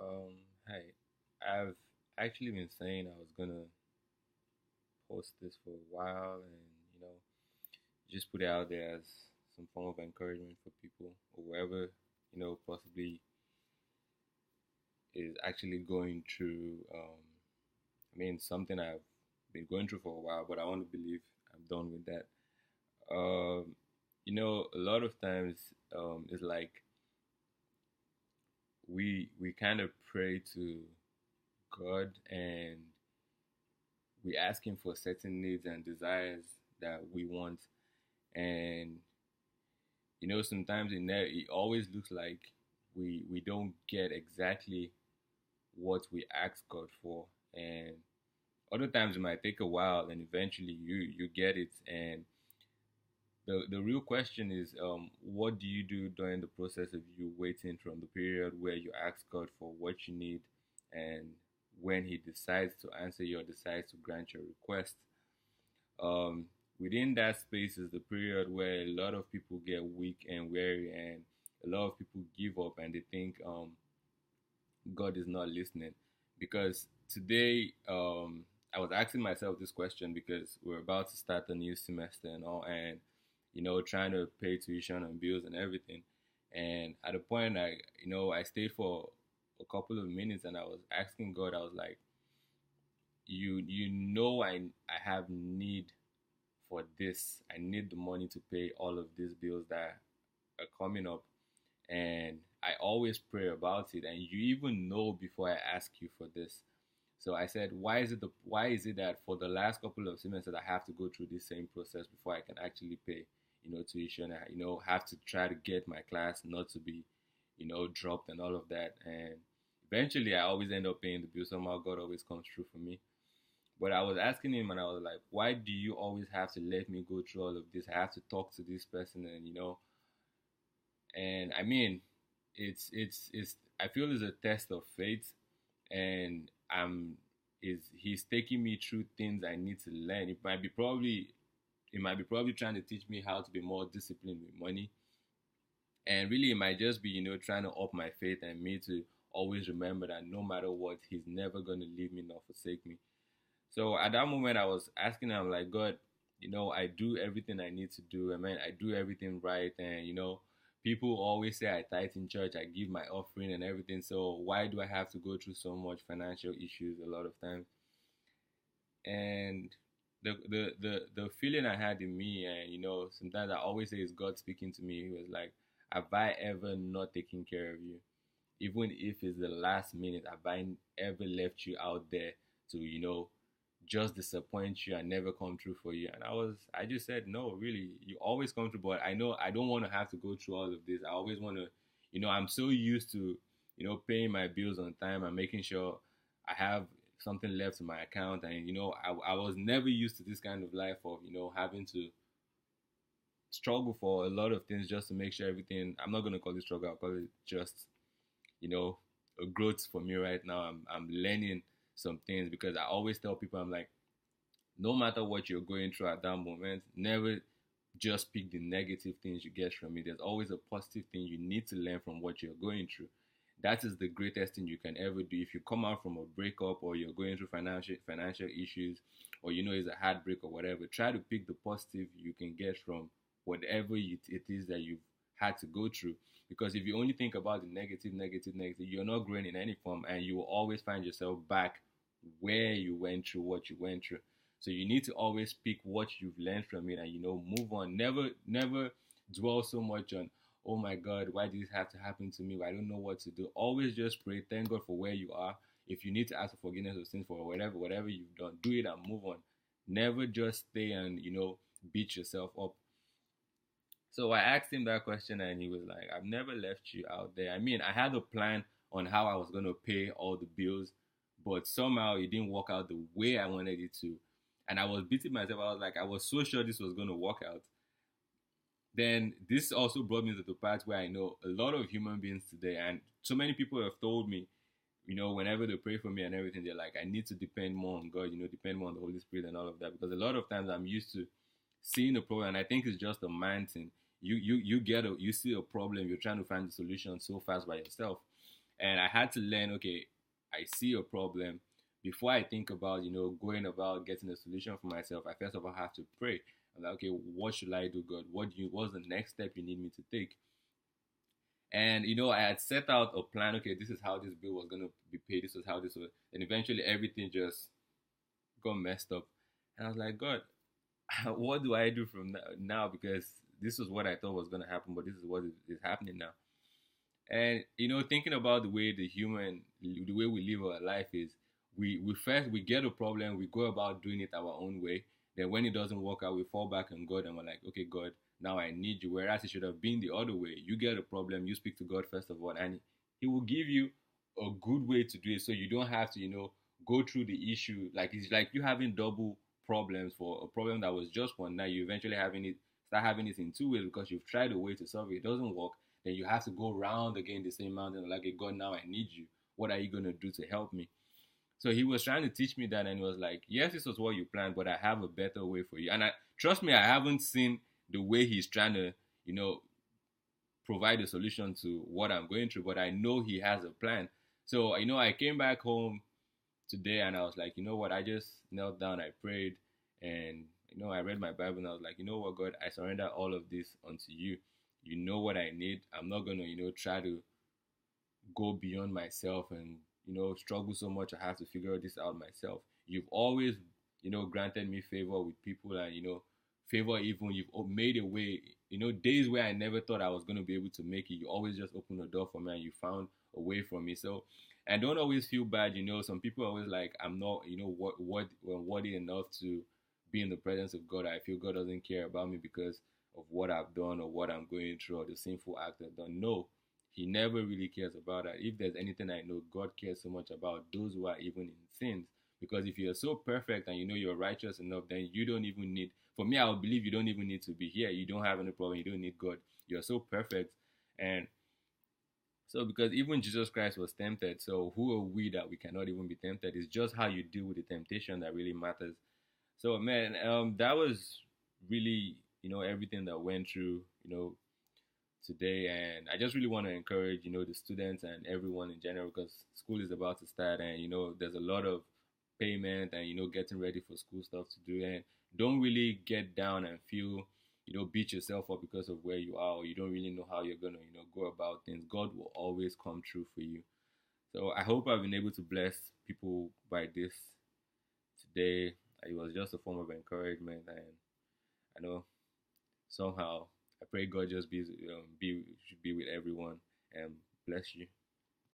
Um, Hi. I've actually been saying I was gonna post this for a while and, you know, just put it out there as some form of encouragement for people or whoever, possibly is actually going through, something I've been going through for a while, but I want to believe I'm done with that. A lot of times, it's like we kind of pray to God and we ask him for certain needs and desires that we want, and sometimes it always looks like we don't get exactly what we ask God for, and other times it might take a while and eventually you get it. And the real question is, what do you do during the process of you waiting from the period where you ask God for what you need, and when he decides to answer you or decides to grant your request? um, Within that space is the period where a lot of people get weak and weary, and a lot of people give up and they think God is not listening. Because today, I was asking myself this question because we're about to start a new semester and all, and trying to pay tuition and bills and everything. And at a point, I stayed for a couple of minutes and I was asking God. I was like, I have need for this. I need the money to pay all of these bills that are coming up. And I always pray about it. And you even know before I ask you for this. So I said, why is it that for the last couple of semesters I have to go through this same process before I can actually pay, tuition? I, have to try to get my class not to be, dropped and all of that. And eventually I always end up paying the bill. Somehow God always comes through for me. But I was asking him and I was like, why do you always have to let me go through all of this? I have to talk to this person and and I mean, it's I feel it's a test of faith, and I'm is he's taking me through things I need to learn. It might be probably trying to teach me how to be more disciplined with money. And really it might just be, trying to up my faith and me to always remember that no matter what, he's never gonna leave me nor forsake me. So at that moment, I was asking him, like, God, I do everything I need to do. I mean, I do everything right. And, people always say I tithe in church, I give my offering and everything. So why do I have to go through so much financial issues a lot of times? And the feeling I had in me, and, sometimes I always say it's God speaking to me. He was like, have I ever not taken care of you? Even if it's the last minute, have I ever left you out there to, just disappoint you and never come true for you? And I just said, no, really, you always come true. But I know I don't want to have to go through all of this. I always want to, I'm so used to, paying my bills on time and making sure I have something left in my account. And, I was never used to this kind of life of, having to struggle for a lot of things just to make sure everything, I'm not going to call it struggle, I'll call it just, you know, a growth for me right now. I'm learning some things because I always tell people, I'm like, no matter what you're going through at that moment, never just pick the negative things you get from it. There's always a positive thing you need to learn from what you're going through. That is the greatest thing you can ever do. If you come out from a breakup or you're going through financial issues, or it's a heartbreak or whatever, try to pick the positive you can get from whatever it is that you've had to go through. Because if you only think about the negative, negative, negative, you're not growing in any form, and you will always find yourself back where you went through what you went through. So you need to always pick what you've learned from it and move on. Never dwell so much on, oh my God, why did this have to happen to me? I don't know what to do. Always just pray, thank God for where you are. If you need to ask for forgiveness of sins for whatever you've done, do it and move on. Never just stay and beat yourself up. So I asked him that question and he was like, I've never left you out there. I mean, I had a plan on how I was going to pay all the bills, but somehow it didn't work out the way I wanted it to. And I was beating myself. I was like, I was so sure this was going to work out. Then this also brought me to the part where I know a lot of human beings today, and so many people have told me, whenever they pray for me and everything, they're like, I need to depend more on God, depend more on the Holy Spirit and all of that. Because a lot of times I'm used to seeing a problem, and I think it's just a mind thing. You see a problem, you're trying to find the solution so fast by yourself. And I had to learn, okay, I see a problem. Before I think about, going about getting a solution for myself, I first of all have to pray. I'm like, okay, what should I do, God? What's the next step you need me to take? And I had set out a plan. Okay, this is how this bill was gonna be paid. This was how this was, and eventually everything just got messed up. And I was like, God, what do I do from now? Because this was what I thought was gonna happen, but this is what is happening now. And thinking about the way we live our life is, we first we get a problem, we go about doing it our own way. Then when it doesn't work out, we fall back on God and we're like, okay, God, now I need you. Whereas it should have been the other way. You get a problem, you speak to God first of all, and He will give you a good way to do it, so you don't have to, go through the issue. Like it's like you having double problems for a problem that was just one. Now you eventually start having it in two ways because you've tried a way to solve it. It doesn't work, then you have to go round again the same mountain. Like, hey, God, now I need you. What are you gonna do to help me? So He was trying to teach me that, and He was like, yes, this was what you planned, but I have a better way for you. And trust me, I haven't seen the way He's trying to, provide a solution to what I'm going through, but I know He has a plan. So, I came back home today and I was like, you know what, I just knelt down, I prayed, and I read my Bible, and I was like, you know what, God, I surrender all of this unto you. You know what I need. I'm not gonna, try to go beyond myself and, struggle so much. I have to figure this out myself. You've always, granted me favor with people, and, favor, even you've made a way, days where I never thought I was going to be able to make it. You always just open a door for me and you found a way for me. So, and don't always feel bad. Some people are always like, I'm not, worthy enough to be in the presence of God. I feel God doesn't care about me because of what I've done or what I'm going through or the sinful act I've done. No, He never really cares about that. If there's anything I know, God cares so much about those who are even in sins. Because if you're so perfect and you're righteous enough, then you don't even need, for me, I would believe you don't even need to be here. You don't have any problem. You don't need God. You're so perfect. And so, because even Jesus Christ was tempted, so who are we that we cannot even be tempted? It's just how you deal with the temptation that really matters. So, man, that was really, everything that went through, today. And I just really want to encourage, the students and everyone in general, because school is about to start, and, there's a lot of payment and, getting ready for school stuff to do. And don't really get down and feel, beat yourself up because of where you are, or you don't really know how you're going to, go about things. God will always come true for you. So I hope I've been able to bless people by this today. It was just a form of encouragement, and I know somehow I pray God just should be with everyone and bless you.